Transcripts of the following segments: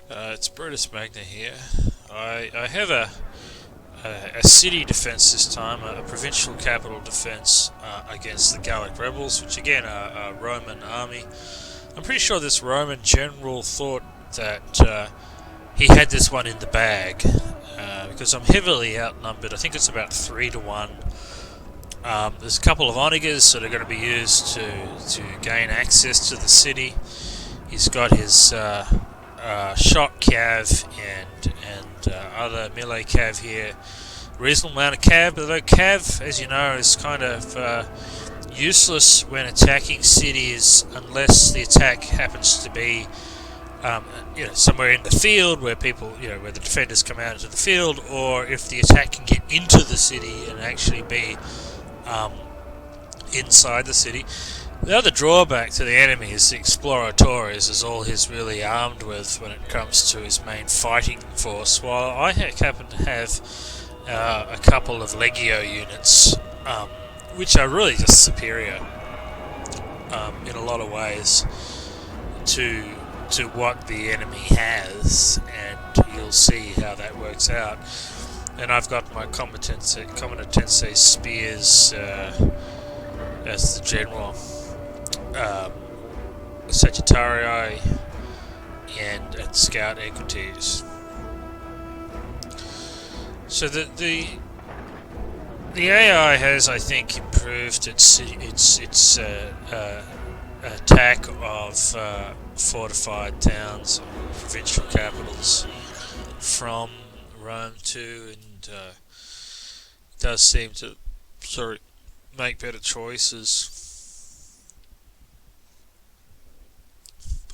It's Brutus Magna here. I have a city defence this time, a provincial capital defence against the Gallic rebels, which again are a Roman army. I'm pretty sure this Roman general thought that he had this one in the bag because I'm heavily outnumbered. I think it's about 3 to 1. There's a couple of onagers that are going to be used to gain access to the city. He's got his shot cav and other melee cav here. Reasonable amount of cav, although cav, as you know, is kind of useless when attacking cities unless the attack happens to be somewhere in the field where where the defenders come out into the field, or if the attack can get into the city and actually be inside the city. The other drawback to the enemy is the Exploratores is all he's really armed with when it comes to his main fighting force, while I happen to have a couple of Legio units, which are really just superior in a lot of ways to what the enemy has, and you'll see how that works out. And I've got my Comitatense spears as the general. Sagittarii and Scout Equities. So the AI has, I think, improved its attack of fortified towns and provincial capitals from Rome too, and does seem to make better choices.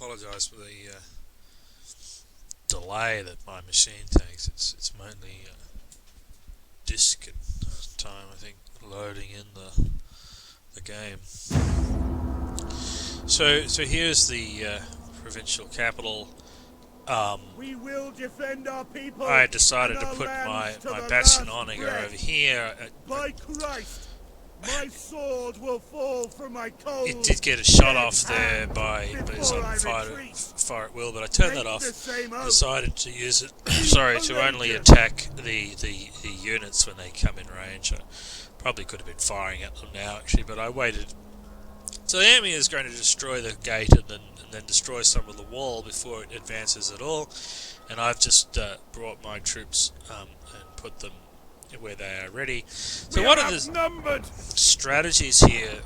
Apologise for the delay that my machine takes. It's mainly disk and time, I think, loading in the game. So here's the provincial capital. We will defend our people. I decided to put my Bastion Onager over here. By Christ, my sword will fall from my cold. It did get a shot off there by his fire at will, but I turned that off. Decided to use it. To only attack the units when they come in range. I probably could have been firing at them now, actually, but I waited. So the enemy is going to destroy the gate and then destroy some of the wall before it advances at all. And I've just brought my troops and put them where they are ready. So one of the strategies here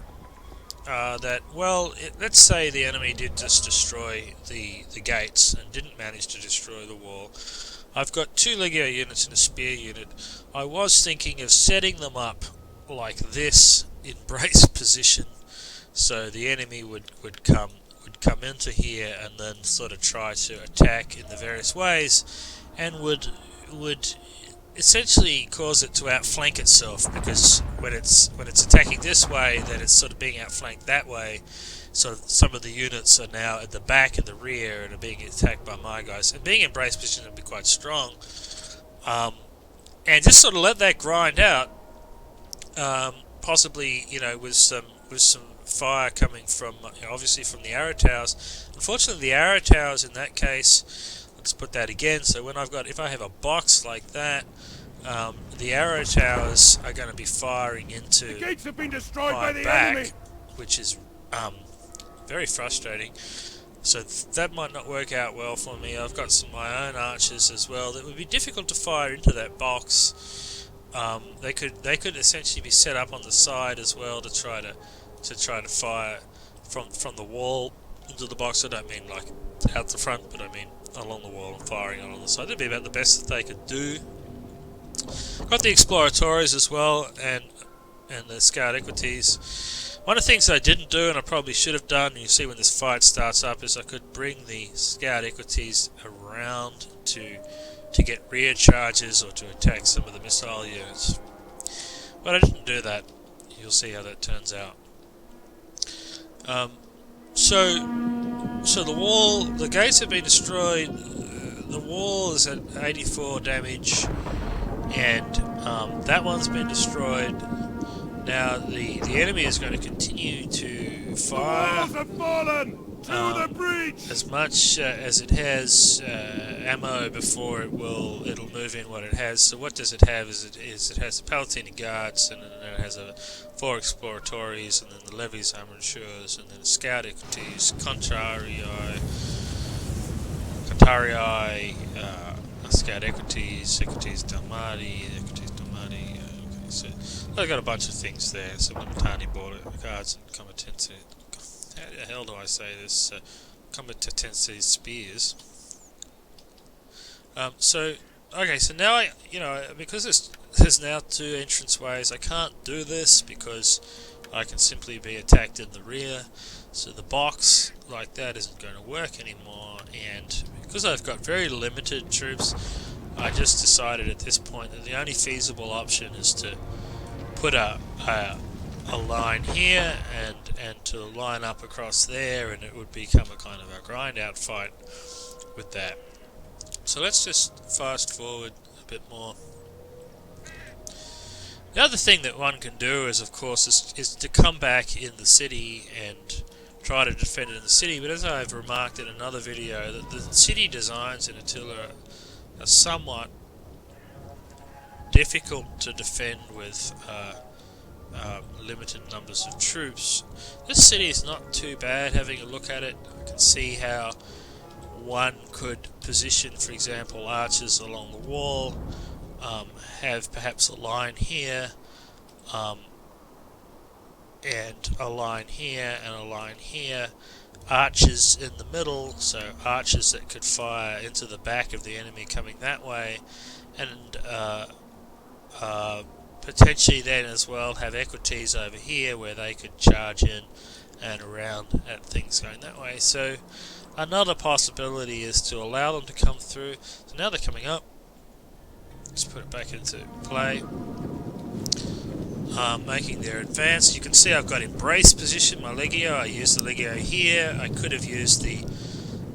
are that, let's say the enemy did just destroy the gates and didn't manage to destroy the wall. I've got 2 Legio units and a spear unit. I was thinking of setting them up like this in brace position, so the enemy would come into here and then sort of try to attack in the various ways, and would essentially cause it to outflank itself, because when it's attacking this way, then it's sort of being outflanked that way. So some of the units are now at the back and the rear and are being attacked by my guys, and being in brace position would be quite strong. And just sort of let that grind out, possibly with some fire coming from obviously from the arrow towers. Unfortunately, the arrow towers in that case, let's put that again. So if I have a box like that, the arrow towers are going to be firing into the gates have been destroyed by the back, enemy, which is very frustrating. So that might not work out well for me. I've got my own archers as well that would be difficult to fire into that box. They could essentially be set up on the side as well to try to fire from the wall into the box. I don't mean like out the front, but I mean along the wall and firing on the side. That'd be about the best that they could do. Got the Exploratores as well, and the Scout Equities. One of the things I didn't do, and I probably should have done, you see when this fight starts up, is I could bring the Scout Equities around to get rear charges or to attack some of the missile units. But I didn't do that. You'll see how that turns out. So the gates have been destroyed. The wall is at 84 damage, and that one's been destroyed. Now the enemy is going to continue to The fire walls have fallen! To the breach! as much as it has ammo before it'll move in what it has. So what does it have? It has the Palatine Guards, and then it has 4 Exploratories, and then the Levies Armatures, and then Scout Equities, Contrarii, Scout Equities, Equities Dalmati. Okay, so I've got a bunch of things there. Some Militani Border Guards and Combatense. How the hell do I say this? Combatense Spears. Okay, so now because there's now 2 entranceways, I can't do this because I can simply be attacked in the rear. So the box like that isn't going to work anymore, and because I've got very limited troops, I just decided at this point that the only feasible option is to put a line here and to line up across there, and it would become a kind of a grind out fight with that. So let's just fast forward a bit more. The other thing that one can do is, of course, is to come back in the city and try to defend it in the city, but as I've remarked in another video, that the city designs in Attila are somewhat difficult to defend with limited numbers of troops. This city is not too bad. Having a look at it, I can see how one could position, for example, archers along the wall, have perhaps a line here, and a line here, and a line here, archers in the middle, so archers that could fire into the back of the enemy coming that way, and potentially then as well have equities over here where they could charge in and around at things going that way. So another possibility is to allow them to come through. So now they're coming up. Just put it back into play. Making their advance. You can see I've got embrace position, my Legio. I used the Legio here. I could have used the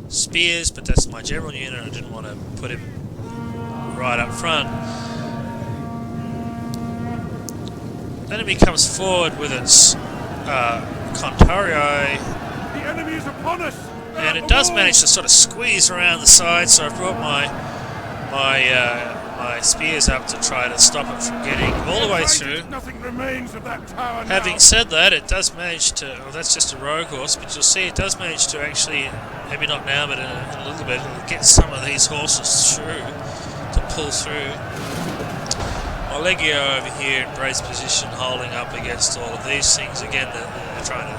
spears, but that's my general unit. I didn't want to put him right up front. The enemy comes forward with its Contrarii. The enemy is upon us! And it does manage to sort of squeeze around the side, so I've brought my spears up to try to stop it from getting all the way through. Nothing remains of that tower now. Having said that, it does manage to, well, that's just a rogue horse, but you'll see it does manage to actually, maybe not now, but in a little bit, it'll get some of these horses through, to pull through. My Legio over here in brace position, holding up against all of these things. Again, they're trying to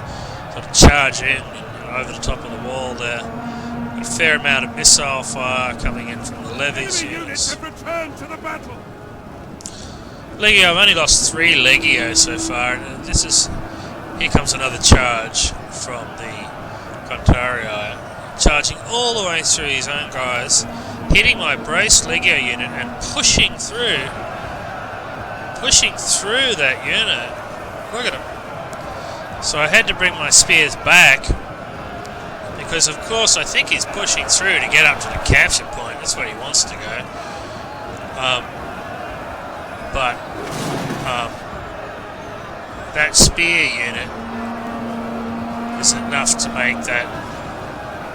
sort of charge in over the top of the wall there. A fair amount of missile fire coming in from the levies. Enemy units have returned to the battle. Legio, I've only lost 3 Legio so far, and here comes another charge from the Contrarii, charging all the way through his own guys, hitting my brace Legio unit and pushing through that unit. Look at him. So I had to bring my spears back, because of course I think he's pushing through to get up to the capture point. That's where he wants to go. But that spear unit is enough to make that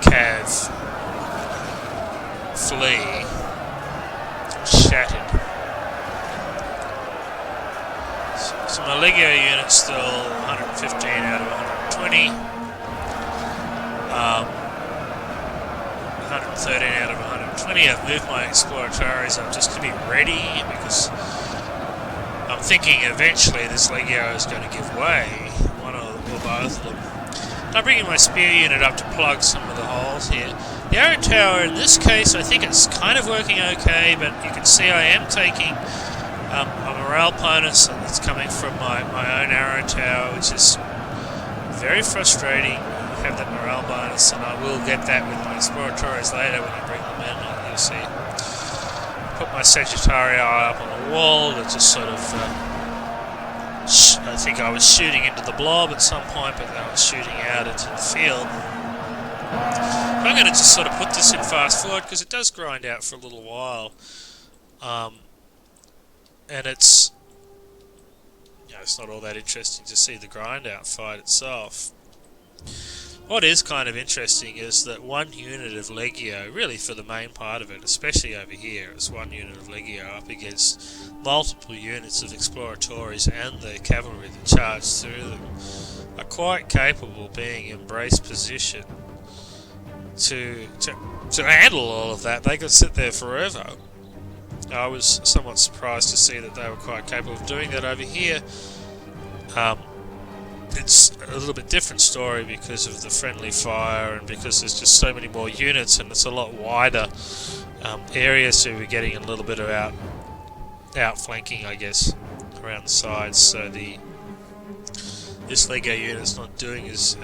cav flee shattered. So my Legio unit's still 115 out of 120. 113 out of 120. I've moved my Exploratories up just to be ready, because I'm thinking eventually this Legio is going to give way, one or both of them. I'm bringing my spear unit up to plug some of the holes here. The arrow tower, in this case, I think it's kind of working okay, but you can see I am taking a morale bonus that's coming from my own arrow tower, which is very frustrating. Have that morale bonus, and I will get that with my Exploratories later when I bring them in. You'll see. Put my Sagittarii up on the wall to just sort of. I think I was shooting into the blob at some point, but then I was shooting out into the field. I'm going to just sort of put this in fast forward because it does grind out for a little while, and it's. it's not all that interesting to see the grind out fight itself. What is kind of interesting is that one unit of Legio, really for the main part of it, especially over here, it's one unit of Legio up against multiple units of Exploratores and the cavalry that charge through them, are quite capable of being in brace position to handle all of that. They could sit there forever. I was somewhat surprised to see that they were quite capable of doing that over here. It's a little bit different story because of the friendly fire and because there's just so many more units and it's a lot wider area, so we're getting a little bit of outflanking, I guess, around the sides. So this Lego unit's not doing as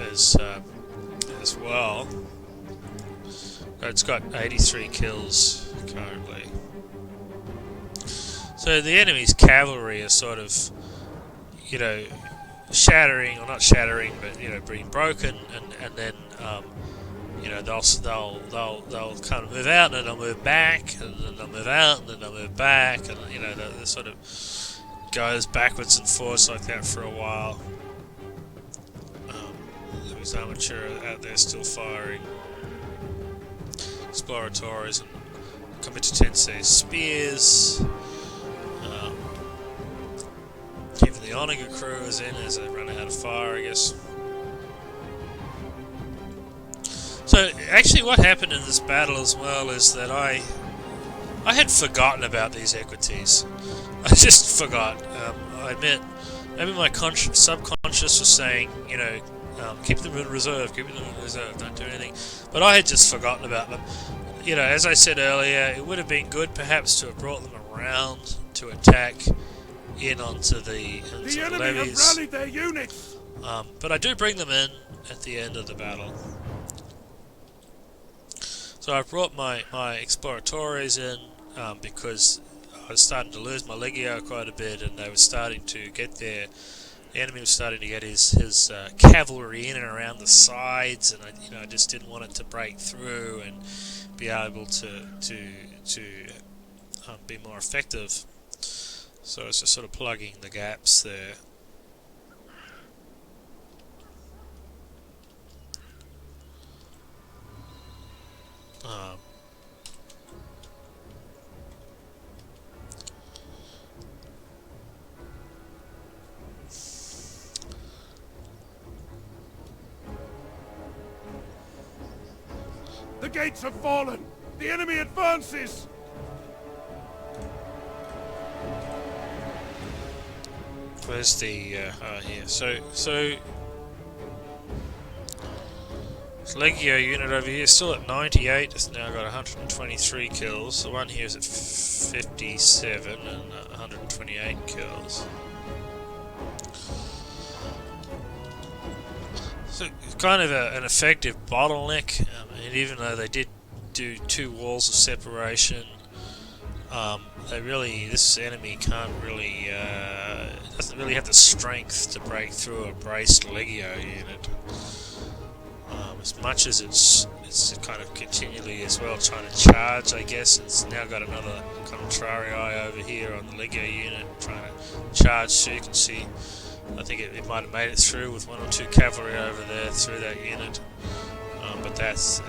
well. It's got 83 kills currently. So the enemy's cavalry are sort of, shattering, or not shattering, but being broken, and then they'll kind of move out, and then they'll move back, and then they'll move out, and then they'll move back, and they sort of goes backwards and forwards like that for a while. There's Armature out there still firing Exploratores and Comitatense spears. Even the Onega crew is in as they run out of fire, I guess. So, actually what happened in this battle as well is that I had forgotten about these equities. I just forgot. I admit, maybe my subconscious was saying, keep them in reserve, don't do anything. But I had just forgotten about them. As I said earlier, it would have been good perhaps to have brought them around to attack in onto the enemy levies. have rallied their units. But I do bring them in at the end of the battle. So I brought my Exploratores in because I was starting to lose my Legio quite a bit, and they were starting to get there. The enemy was starting to get his cavalry in and around the sides, and I just didn't want it to break through and be able to be more effective. So it's just sort of plugging the gaps there. The gates have fallen. The enemy advances. Where's the here? So Legio unit over here is still at 98. It's now got 123 kills. The one here is at 57 and 128 kills. So kind of an effective bottleneck. And even though they did do 2 walls of separation, this enemy can't really doesn't really have the strength to break through a braced Legio unit. As much as it's kind of continually as well trying to charge, I guess. It's now got another Contrarii over here on the Legio unit trying to charge, so you can see I think it might have made it through with 1 or 2 cavalry over there through that unit, but that's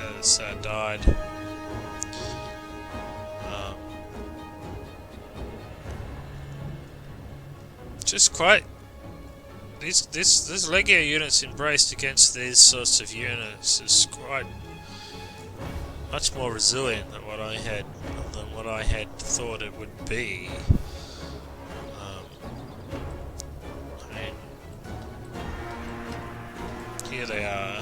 died. Just quite this Legio units embraced against these sorts of units is quite much more resilient than what I had thought it would be. I mean, here they are.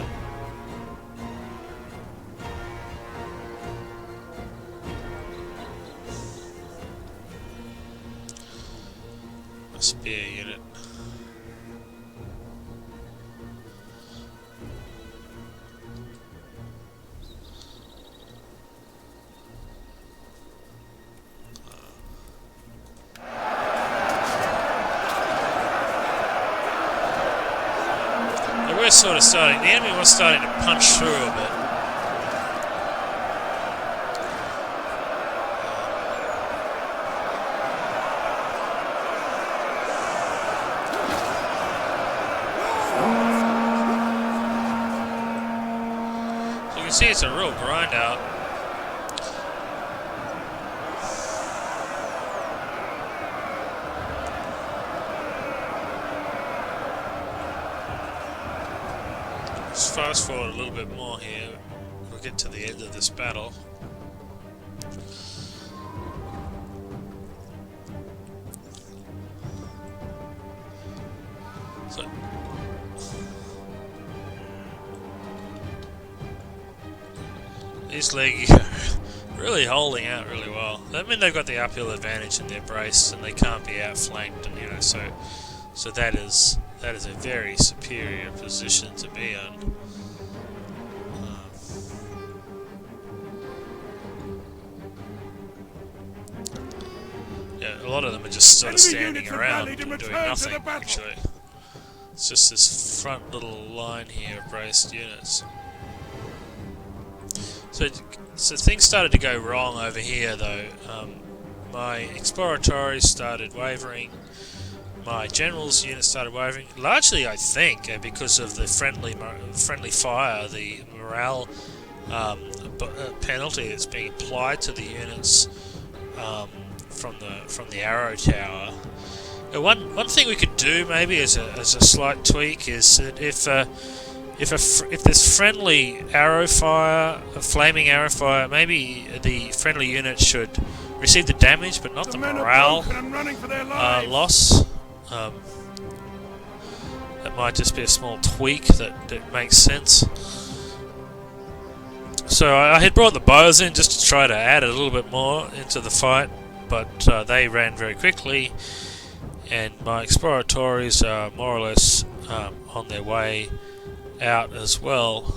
A spear unit. We're sort of starting, the enemy was starting to punch through a bit. see it's a real grind out. Let's fast forward a little bit more here. We'll get to the end of this battle. So, these Leggy are really holding out really well. I mean, they've got the uphill advantage in their brace, and they can't be outflanked, and so that is a very superior position to be in. Yeah, a lot of them are just sort of standing around and doing nothing, actually. It's just this front little line here of braced units. So things started to go wrong over here, though. My exploratories started wavering. My generals' unit started wavering. Largely, I think, because of the friendly fire, the morale penalty that's being applied to the units from the arrow tower. One thing we could do, maybe as a slight tweak, is that if there's friendly arrow fire, flaming arrow fire, maybe the friendly unit should receive the damage, but not the morale loss. That might just be a small tweak that makes sense. So I had brought the bows in just to try to add a little bit more into the fight, but they ran very quickly, and my exploratories are more or less on their way out, as well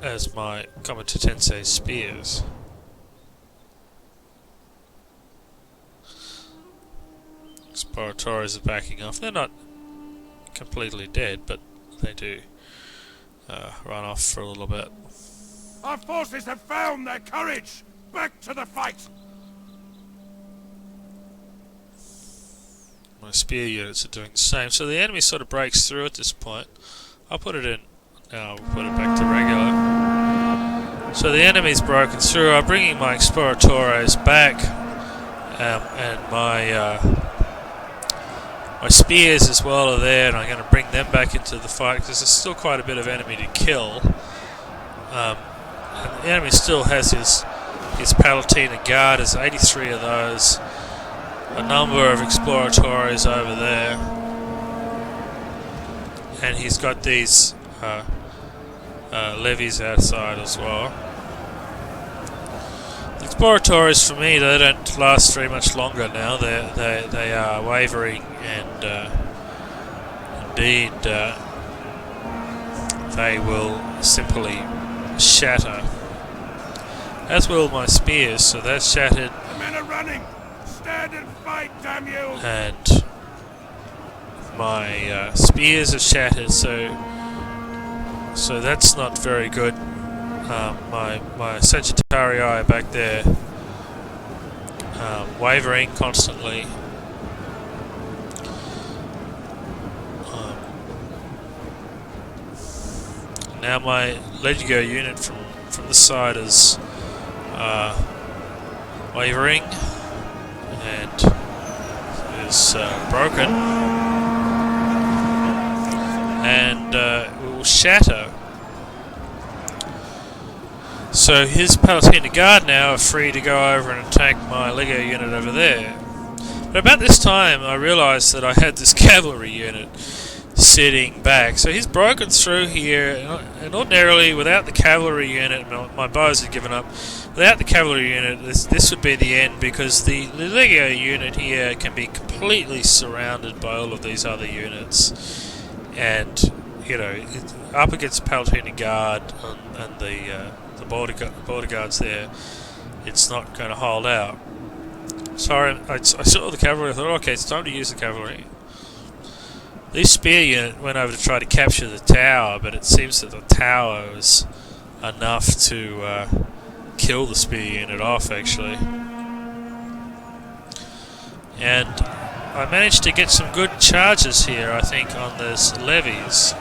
as my Comitatense spears. Exploratories are backing off. They're not completely dead, but they do run off for a little bit. Our forces have found their courage! Back to the fight! My spear units are doing the same. So the enemy sort of breaks through at this point. I'll put it in. Now we'll put it back to regular. So the enemy's broken through. I'm bringing my exploratores back, and my spears as well are there, and I'm going to bring them back into the fight because there's still quite a bit of enemy to kill. And the enemy still has his Palatina Guard. There's 83 of those. A number of exploratories over there, and he's got these levies outside as well. The exploratories, for me, they don't last very much longer now. They are wavering, and indeed they will simply shatter, as will my spears. So they're shattered. The men are running! Stand and fight, damn you! And my spears are shattered, so that's not very good. My Sagittarii are back there, wavering constantly. Now my Legio unit from this side is wavering and is broken, and it will shatter. So his Palatina Guard now are free to go over and attack my Legio unit over there. But about this time I realised that I had this cavalry unit sitting back. So he's broken through here, and ordinarily without the cavalry unit, my bows had given up. Without the cavalry unit, this would be the end, because the Legio unit here can be completely surrounded by all of these other units, and up against the Palatina Guard and the border guards there, it's not going to hold out. Sorry, I saw the cavalry. I thought, okay, it's time to use the cavalry. This spear unit went over to try to capture the tower, but it seems that the tower was enough to kill the spear unit off, actually. And I managed to get some good charges here, I think, on those levies.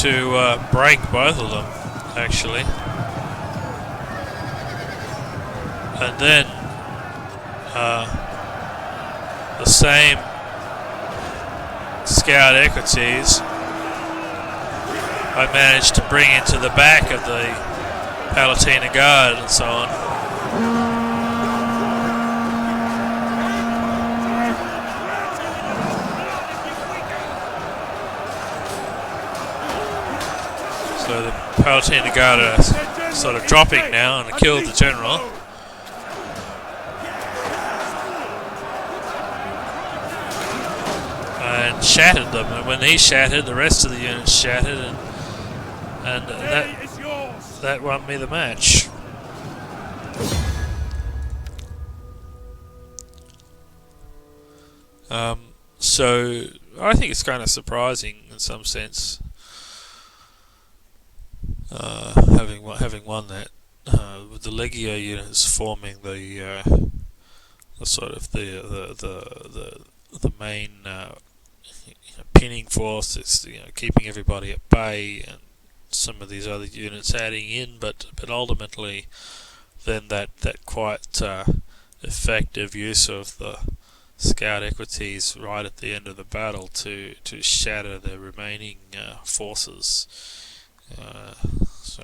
to break both of them, actually. And then the same scout equities I managed to bring into the back of the Palatina Guard and so on. So the Palatina Guard are sort of dropping now, and I killed the general. And shattered them, and when he shattered, the rest of the units shattered, and that won me the match. So I think it's kind of surprising in some sense, having won that, with the Legio units forming the sort of the main pinning force. It's keeping everybody at bay, and some of these other units adding in, but ultimately then that quite effective use of the scout equities right at the end of the battle to shatter the remaining forces. So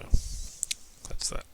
that's that.